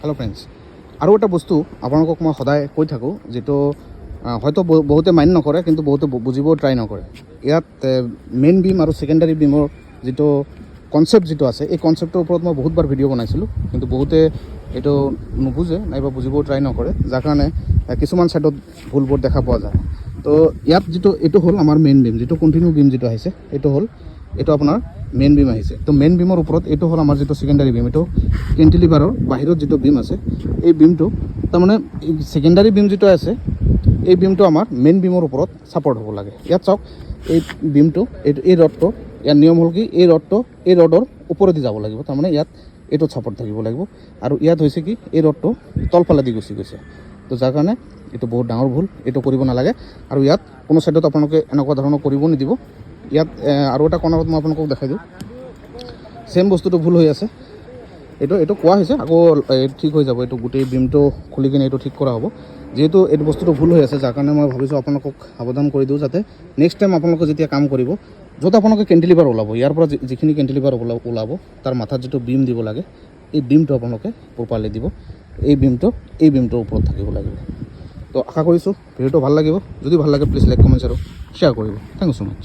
Hello' friends, আৰু এটা বস্তু আপোনালোকক মই সদায় কৈ থাকোঁ, যিটো হয়তো বহুতে মাইণ্ড নকৰে, কিন্তু বহুতে বুজিব ট্ৰাই নকৰে। ইয়াত মেইন বিম আৰু ছেকেণ্ডাৰী বিমৰ যিটো কনচেপ্ট যিটো আছে, এই কনচেপ্টৰ ওপৰত মই বহুতবাৰ ভিডিঅ' বনাইছিলোঁ, কিন্তু বহুতে এইটো নুবুজে নাইবা বুজিব ট্ৰাই নকৰে, যাৰ কাৰণে কিছুমান ছাইডত ভুলবোৰ দেখা পোৱা যায়। তো ইয়াত এইটো হ'ল আমাৰ মেইন বিম, যিটো কণ্টিনিউ বিম যিটো আহিছে, এইটো আপোনাৰ মেইন বিম আহিছে। তো মেইন বিমৰ ওপৰত এইটো হ'ল আমাৰ যিটো ছেকেণ্ডাৰী বিম, এইটো কেণ্টিলিভাৰৰ বাহিৰত যিটো বিম আছে, এই বিমটো তাৰমানে ছেকেণ্ডাৰী বিম যিটো আছে, এই বিমটো আমাৰ মেইন বিমৰ ওপৰত ছাপৰ্ট হ'ব লাগে। ইয়াত চাওক, এই বিমটো এই ৰডটো, ইয়াৰ নিয়ম হ'ল কি, এই ৰডৰ ওপৰেদি যাব লাগিব, তাৰমানে ইয়াত এইটোত ছাপৰ্ট থাকিব লাগিব। আৰু ইয়াত হৈছে কি, এই ৰডটো তলফালেদি গুচি গৈছে। তো যাৰ কাৰণে এইটো বহুত ডাঙৰ ভুল, এইটো কৰিব নালাগে। আৰু ইয়াত কোনো ছাইডত আপোনালোকে এনেকুৱা ধৰণৰ কৰিব নিদিব। ইয়াত আৰু এটা কৰ্নাৰত মই আপোনালোকক দেখাই দিওঁ, ছেম বস্তুটো ভুল হৈ আছে। এইটো কোৱা হৈছে, আকৌ ঠিক হৈ যাব। এইটো গোটেই বিমটো খুলি কিনে এইটো ঠিক কৰা হ'ব। যিহেতু এইটো বস্তুটো ভুল হৈ আছে, যাৰ কাৰণে মই ভাবিছোঁ আপোনালোকক সাৱধান কৰি দিওঁ, যাতে নেক্সট টাইম আপোনালোকে যেতিয়া কাম কৰিব, য'ত আপোনালোকে কেণ্টিলিভাৰ ওলাব, ইয়াৰ পৰা যিখিনি কেণ্টিলিভাৰ ওলাব, তাৰ মাথাত যিটো বিম দিব লাগে, এই বিমটো আপোনালোকে প্ৰপাৰলি দিব। এই বিমটোৰ ওপৰত থাকিব লাগিব। তো আশা কৰিছোঁ ভিডিঅ'টো ভাল লাগিব। যদি ভাল লাগে প্লিজ লাইক, কমেণ্টছ আৰু শ্বেয়াৰ কৰিব। Thank you so' much.